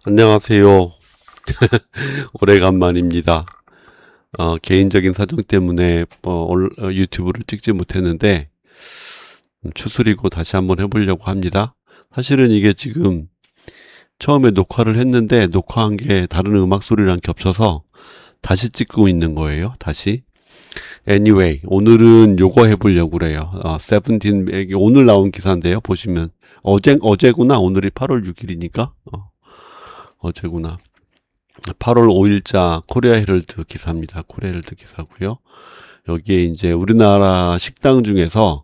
안녕하세요. 오래간만입니다. 개인적인 사정 때문에 유튜브를 찍지 못했는데 추스리고 다시 한번 해보려고 합니다. 사실은 이게 지금 처음에 녹화를 했는데 녹화한 게 다른 음악 소리랑 겹쳐서 다시 찍고 있는 거예요. 다시. Anyway, 오늘은 요거 해보려고 그래요. 세븐틴, 이게 오늘 나온 기사인데요. 보시면 어제구나. 오늘이 8월 6일이니까 어제구나. 8월 5일자 코리아 헤럴드 기사입니다. 코리아 헤럴드 기사고요. 여기에 이제 우리나라 식당 중에서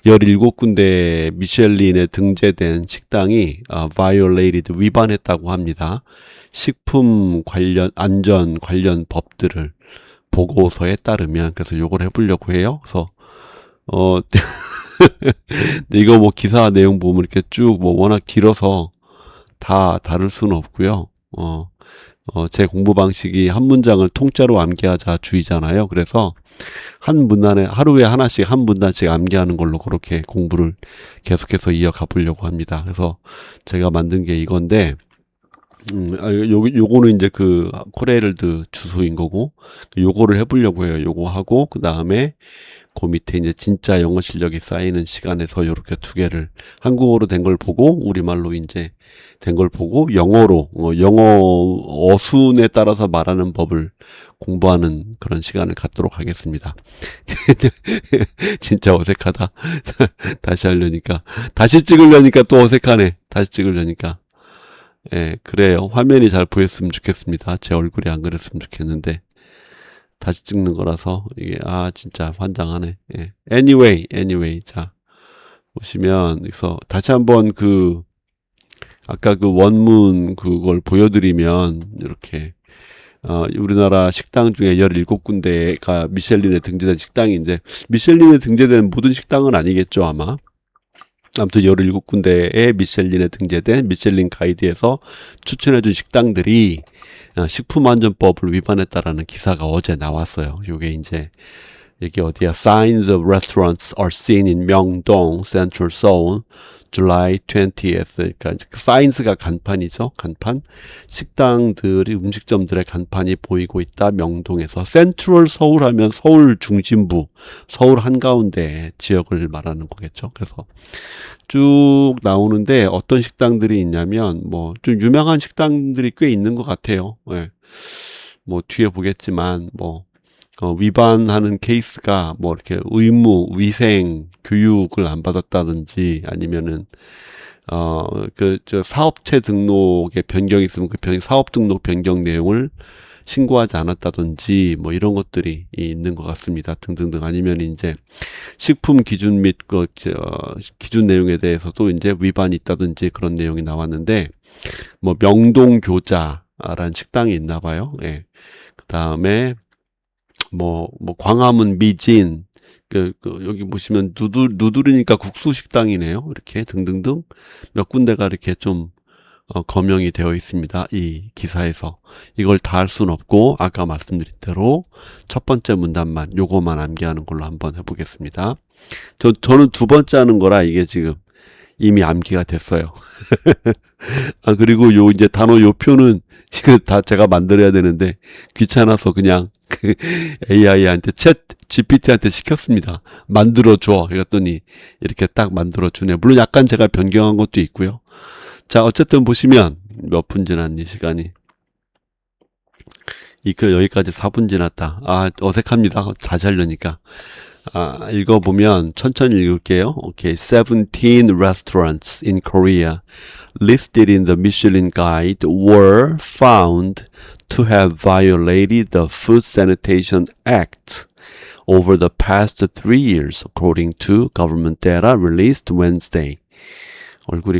17군데 미슐린에 등재된 식당이 violated 위반했다고 합니다. 식품 관련 안전 관련 법들을 보고서에 따르면. 그래서 요걸 해보려고 해요. 그래서 이거 뭐 기사 내용 보면 이렇게 쭉 뭐 워낙 길어서 다 다룰 수는 없고요. 제 공부 방식이 한 문장을 통째로 암기하자 주의잖아요. 그래서 한 문단에 하루에 하나씩 한 문단씩 암기하는 걸로 그렇게 공부를 계속해서 이어가 보려고 합니다. 그래서 제가 만든 게 이건데, 요거는 이제 그 코레일드 주소인 거고, 요거를 해보려고 해요. 요거 하고, 그 다음에 그 밑에 이제 진짜 영어 실력이 쌓이는 시간에서 요렇게 두 개를 한국어로 된 걸 보고 우리말로 이제 된 걸 보고 영어로 영어 어순에 따라서 말하는 법을 공부하는 그런 시간을 갖도록 하겠습니다. 진짜 어색하다. 다시 하려니까 다시 찍으려니까 또 어색하네. 다시 찍으려니까. 예, 그래요. 화면이 잘 보였으면 좋겠습니다. 제 얼굴이 안 그랬으면 좋겠는데. 다시 찍는 거라서 이게 진짜 환장하네. 예. Anyway 자 보시면 그래서 다시 한번 아까 그 원문 그걸 보여드리면 이렇게 우리나라 식당 중에 17군데가 미슐린에 등재된 식당인데 미슐린에 등재된 모든 식당은 아니겠죠 아마. 아무튼 17군데의 미슐린에 등재된 미슐린 가이드에서 추천해준 식당들이 식품안전법을 위반했다라는 기사가 어제 나왔어요. 요게 이제 이게 어디야? Signs of restaurants are seen in 명동, Central Seoul, July 20th. 그러니까 사인스가 간판이죠. 간판. 식당들이 음식점들의 간판이 보이고 있다. 명동에서. 센트럴 서울 하면 서울 중심부, 서울 한가운데 지역을 말하는 거겠죠. 그래서 쭉 나오는데 어떤 식당들이 있냐면 뭐 좀 유명한 식당들이 꽤 있는 것 같아요. 예. 뭐 뒤에 보겠지만 뭐 위반하는 케이스가 뭐 이렇게 의무, 위생, 교육을 안 받았다든지 아니면은 저 사업체 등록에 변경이 있으면 사업 등록 변경 내용을 신고하지 않았다든지 뭐 이런 것들이 있는 것 같습니다. 등등등. 아니면 이제 식품 기준 및 기준 내용에 대해서도 이제 위반이 있다든지 그런 내용이 나왔는데 뭐 명동 교자라는 식당이 있나 봐요. 예. 그다음에 뭐 광화문 미진 여기 보시면 누들이니까 국수 식당이네요. 이렇게 등등등 몇 군데가 이렇게 좀 거명이 되어 있습니다. 이 기사에서. 이걸 다 할 수는 없고 아까 말씀드린 대로 첫 번째 문단만 요거만 암기하는 걸로 한번 해보겠습니다. 저는 두 번째 하는 거라 이게 지금 이미 암기가 됐어요. 그리고 이제 단어 요 표는 이거 다 제가 만들어야 되는데 귀찮아서 그냥 AI한테 GPT한테 시켰습니다. 만들어줘. 그랬더니 이렇게 딱 만들어주네. 물론 약간 제가 변경한 것도 있고요. 자, 어쨌든 보시면 몇 분 지났니, 시간이. 여기까지 4분 지났다. 어색합니다. 다시 하려니까. 읽어보면 천천히 읽을게요. 오케이. 17 restaurants in Korea listed in the Michelin Guide were found to have violated the Food Sanitation Act over the past 3 years, according to government data released Wednesday. 얼굴이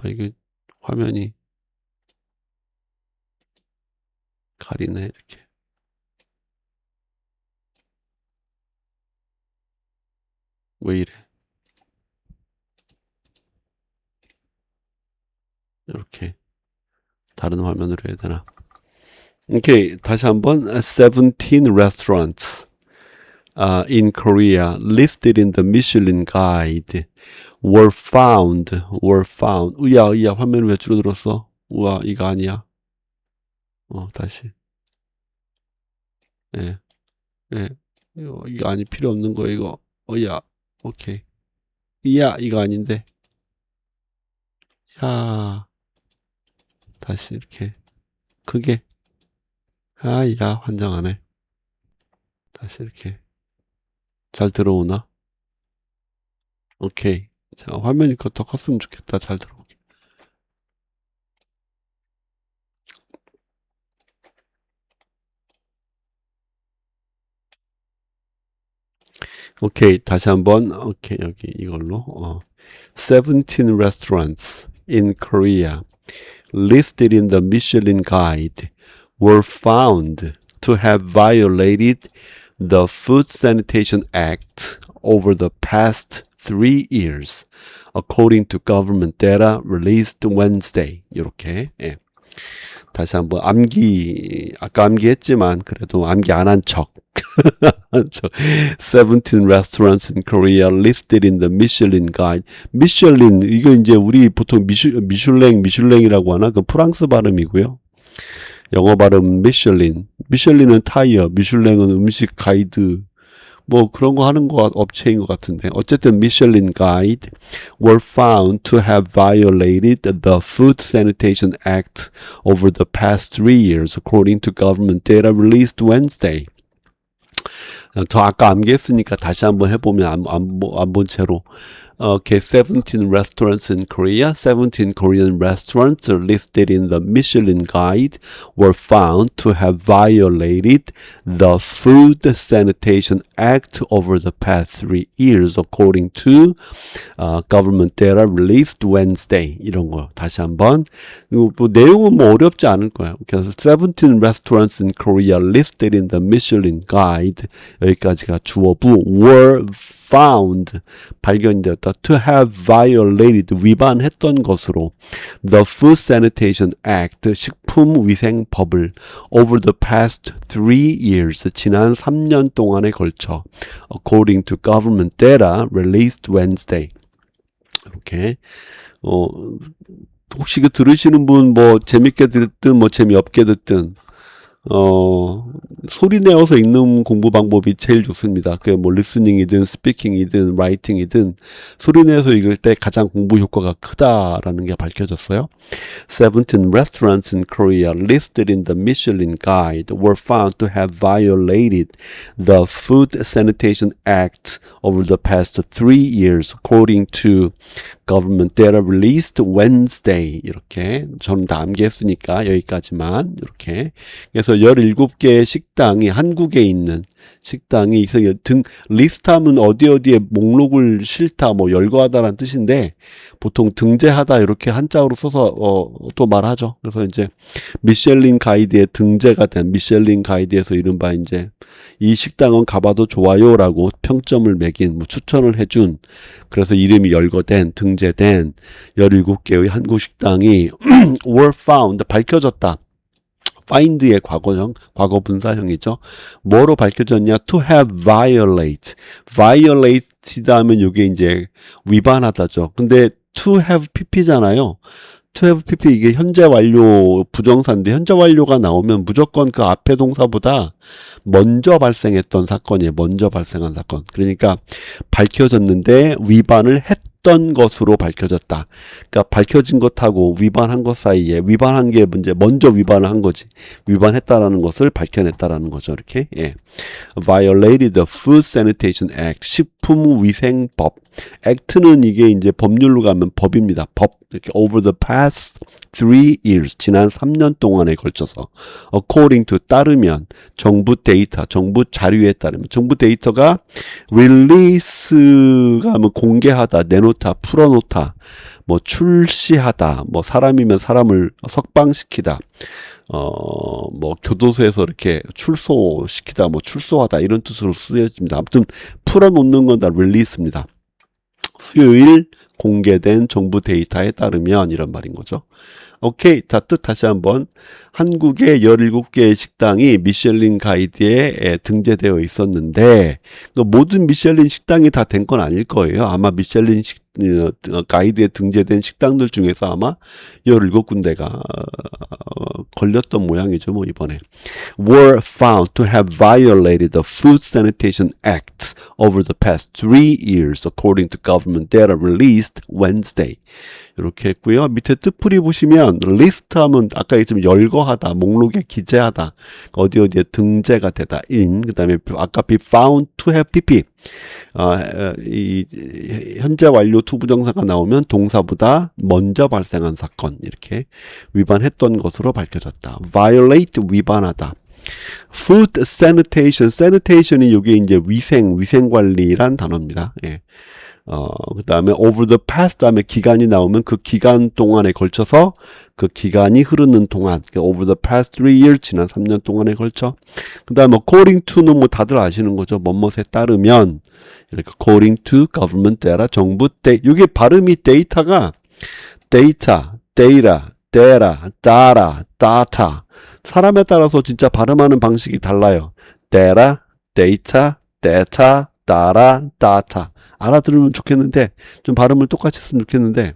이게 화면이 가리네 이렇게. 왜 이래? 이렇게 다른 화면으로 해야 되나? 오케이, 다시 한번 17 restaurants in Korea listed in the Michelin Guide were found. 으야, 화면 왜 줄어들었어? 우와, 이거 아니야. 다시. 예, 예. 이거 아니, 필요 없는 거, 이거. 야, 오케이. 야, 이거 아닌데. 야, 다시 이렇게. 크게. 야, 환장하네. 다시 이렇게. 잘 들어오나? 오케이. 자, 화면이 더 컸으면 좋겠다. 잘 들어오게. 오케이. 다시 한번. 오케이. 여기 이걸로. 17 restaurants in Korea listed in the Michelin Guide were found to have violated the Food Sanitation Act over the past 3 years, according to government data released Wednesday. 이렇게. 예. 다시 한번 아까 암기했지만 그래도 암기 안 한 척. 17 restaurants in Korea listed in the Michelin Guide. 미슐린, 이거 이제 우리 보통 미슐랭이라고 하나? 그 프랑스 발음이고요. 영어 발음 미슐린. 미슐린은 타이어, 미슐랭은 음식 가이드. 뭐 그런 거 하는 거 업체인 것 같은데 어쨌든 Michelin Guide were found to have violated the Food Sanitation Act over the past 3 years, according to government data released Wednesday. 저 아까 암기했으니까 다시 한번 해보면 안 본 채로. Okay, 17 restaurants in Korea, 17 Korean restaurants listed in the Michelin Guide were found to have violated the Food Sanitation Act over the past 3 years, according to government data released Wednesday. 이런 거 다시 한번. 뭐 내용은 뭐 어렵지 않을 거예요. 그래서 17 restaurants in Korea listed in the Michelin Guide, 여기까지가 주어부, were found, 발견되었다. To have violated, 위반했던 것으로 the Food Sanitation Act, 식품위생법을 over the past 3 years, 지난 3년 동안에 걸쳐, according to government data released Wednesday. 이렇게 혹시 그 들으시는 분 뭐 재밌게 듣든 뭐 재미없게 듣든 소리 내어서 읽는 공부 방법이 제일 좋습니다. 그게 뭐 리스닝이든 스피킹이든 라이팅이든 소리 내서 읽을 때 가장 공부 효과가 크다라는 게 밝혀졌어요. 17 restaurants in Korea listed in the Michelin Guide were found to have violated the Food Sanitation Act over the past 3 years, according to government data released Wednesday. 이렇게 저는 다 암기했으니까 여기까지만 이렇게. 그래서 17개의 식당이 한국에 있는 식당이 있어요. 리스트하면 어디에 목록을 실다 뭐 열거하다라는 뜻인데 보통 등재하다 이렇게 한자어로 써서 또 말하죠. 그래서 이제 미슐린 가이드에 등재가 된 미슐린 가이드에서 이른바 이제 이 식당은 가봐도 좋아요라고 평점을 매긴 뭐 추천을 해준 그래서 이름이 열거된 등재된 17개의 한국 식당이 were found 밝혀졌다. find의 과거 분사형이죠. 뭐로 밝혀졌냐? to have violate이다 하면 이게 이제 위반하다죠. 근데 to have pp잖아요. to have pp 이게 현재 완료 부정사인데 현재 완료가 나오면 무조건 그 앞에 동사보다 먼저 발생했던 사건이에요. 먼저 발생한 사건. 그러니까 밝혀졌는데 위반을 했던 것으로 밝혀졌다. 그러니까 밝혀진 것하고 위반한 것 사이에 위반한 게 문제 먼저 위반을 한 거지. 위반했다라는 것을 밝혀냈다라는 거죠. 이렇게. 예. Violated the Food Sanitation Act. 식품위생법. Act는 이게 이제 법률로 가면 법입니다. 법. 이렇게 over the past 3 years, 지난 3년 동안에 걸쳐서 according to, 따르면 정부 데이터, 정부 자료에 따르면 정부 데이터가 release가 뭐 공개하다, 내놓다, 풀어놓다, 뭐 출시하다, 뭐 사람이면 사람을 석방시키다, 뭐 교도소에서 이렇게 출소시키다, 뭐 출소하다 이런 뜻으로 쓰여집니다. 아무튼 풀어놓는 건 다 release입니다. 수요일 공개된 정부 데이터에 따르면 이런 말인 거죠. 오케이. 자, 뜻 다시 한번. 한국의 17개의 식당이 미슐린 가이드에 등재되어 있었는데 모든 미슐린 식당이 다 된 건 아닐 거예요. 아마 미슐린 가이드에 등재된 식당들 중에서 아마 17군데가 걸렸던 모양이죠. 뭐 이번에. were found to have violated the Food Sanitation Act over the past 3 years according to government data released Wednesday. 이렇게 했고요. 밑에 뜻풀이 보시면 리스트 하면 아까 얘기했지만 열거하다, 목록에 기재하다, 어디에 등재가 되다, 그 다음에 아까 be found to have pp. 이 현재 완료 투부정사가 나오면 동사보다 먼저 발생한 사건 이렇게 위반했던 것으로 밝혀졌다. violate 위반하다. food sanitation, sanitation이 이게 이제 위생관리란 단어입니다. 예. 그 다음에 over the past 다음에 기간이 나오면 그 기간 동안에 걸쳐서 그 기간이 흐르는 동안 over the past 3 years 지난 3년 동안에 걸쳐 그 다음에 according to는 뭐 다들 아시는 거죠. 뭐뭐에 따르면 이렇게 according to government data 정부 이게 발음이 데이터가 데이터, data, data, data, data 사람에 따라서 진짜 발음하는 방식이 달라요. data, data, data, data, data 알아들으면 좋겠는데 좀 발음을 똑같이 했으면 좋겠는데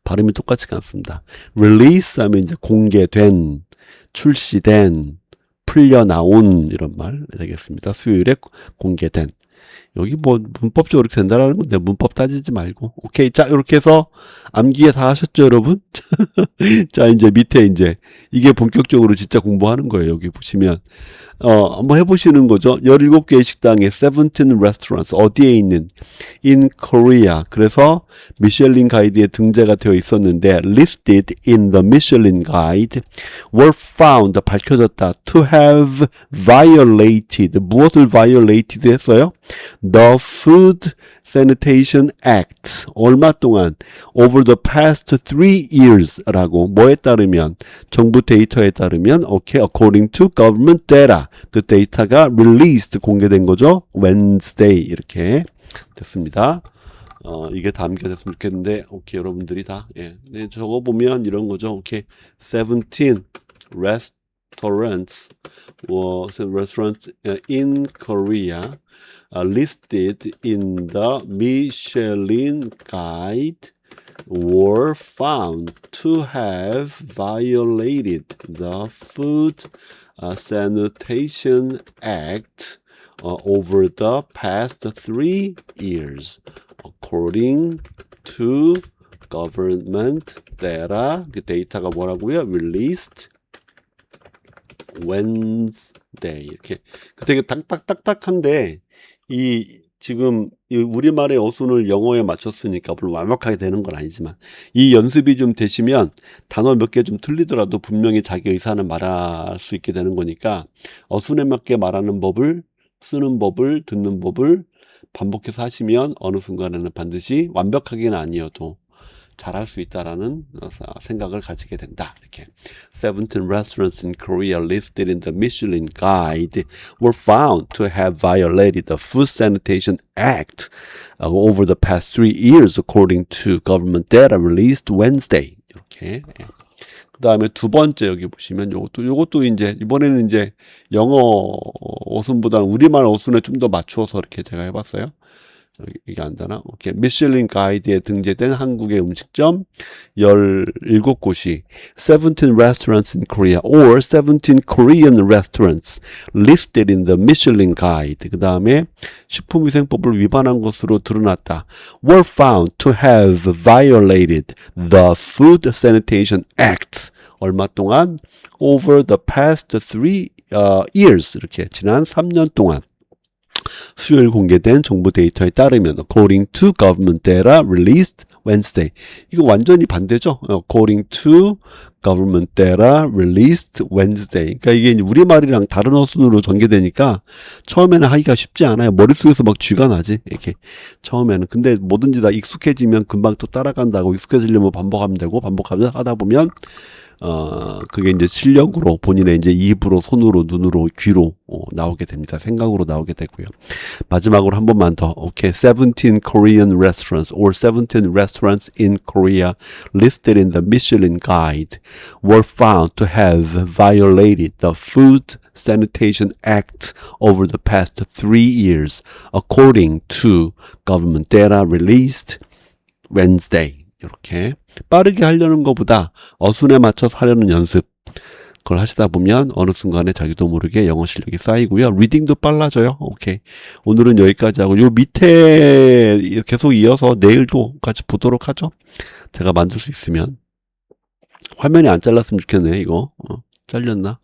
발음이 똑같지가 않습니다. release 하면 이제 공개된, 출시된, 풀려나온 이런 말 되겠습니다. 수요일에 공개된. 여기 뭐 문법적으로 이렇게 된다라는 건데 문법 따지지 말고 오케이. 자, 이렇게 해서 암기에 다 하셨죠, 여러분? 자, 이제 밑에 이제 이게 본격적으로 진짜 공부하는 거예요. 여기 보시면 한번 해보시는 거죠. 17개의 식당에 17 restaurants 어디에 있는 in Korea. 그래서 미슐린 가이드에 등재가 되어 있었는데 listed in the Michelin Guide were found 밝혀졌다 to have violated 무엇을 violated 했어요? The Food Sanitation Act 얼마 동안 over the past 3 years 라고 뭐에 따르면 정부 데이터에 따르면 okay, according to government data 그 데이터가 released 공개된 거죠. Wednesday 이렇게 됐습니다. 이게 담겨졌으면 좋겠는데 오케이 여러분들이 다 예. 네, 적어 보면 이런 거죠. 오케이 17 restaurants in Korea listed in the Michelin Guide were found to have violated the Food Sanitation Act over the past 3 years, according to government data. 그 데이터가 뭐라고요? Released Wednesday. 이렇게 되게 딱딱딱딱한데 지금 이 우리말의 어순을 영어에 맞췄으니까 물론 완벽하게 되는 건 아니지만 이 연습이 좀 되시면 단어 몇 개 좀 틀리더라도 분명히 자기 의사는 말할 수 있게 되는 거니까 어순에 맞게 말하는 법을 쓰는 법을 듣는 법을 반복해서 하시면 어느 순간에는 반드시 완벽하게는 아니어도 잘할 수 있다라는 생각을 가지게 된다. 이렇게 17 restaurants in Korea listed in the Michelin Guide were found to have violated the Food Sanitation Act over the past 3 years, according to government data released Wednesday. 이렇게. 그 다음에 두 번째 여기 보시면 요것도 이제 이번에는 이제 영어 어순보다는 우리말 어순에 좀 더 맞추어서 이렇게 제가 해봤어요. 이게 안 되나? 오케이. 미슐린 가이드에 등재된 한국의 음식점 17곳이 17 restaurants in Korea or 17 Korean restaurants listed in the Michelin Guide. 그 다음에 식품위생법을 위반한 것으로 드러났다. were found to have violated the Food Sanitation Act. 얼마 동안? over the past 3 years. 이렇게 지난 3년 동안. 수요일 공개된 정부 데이터에 따르면 according to government data released Wednesday. 이거 완전히 반대죠. according to government data released Wednesday. 그러니까 이게 우리말이랑 다른 어순으로 전개되니까 처음에는 하기가 쉽지 않아요. 머릿속에서 막 쥐가 나지. 이렇게 처음에는. 근데 뭐든지 다 익숙해지면 금방 또 따라간다고 익숙해지려면 반복하면 되고 반복하다 보면 그게 이제 실력으로 본인의 이제 입으로, 손으로, 눈으로, 귀로 나오게 됩니다. 생각으로 나오게 되고요. 마지막으로 한 번만 더. 오케이. 17 Korean restaurants or 17 restaurants in Korea listed in the Michelin Guide were found to have violated the Food Sanitation Act over the past 3 years, according to government data released Wednesday. 이렇게 빠르게 하려는 것보다 어순에 맞춰서 하려는 연습, 그걸 하시다 보면 어느 순간에 자기도 모르게 영어 실력이 쌓이고요. 리딩도 빨라져요. 오케이. 오늘은 여기까지 하고 요 밑에 계속 이어서 내일도 같이 보도록 하죠. 제가 만들 수 있으면. 화면이 안 잘랐으면 좋겠네. 이거 잘렸나?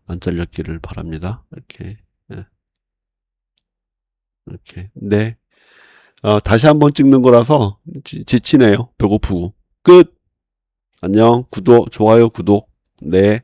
안 잘렸기를 바랍니다. 이렇게. 네. 이렇게. 네. 다시 한번 찍는 거라서 지치네요. 배고프고. 끝. 안녕. 좋아요, 구독. 네.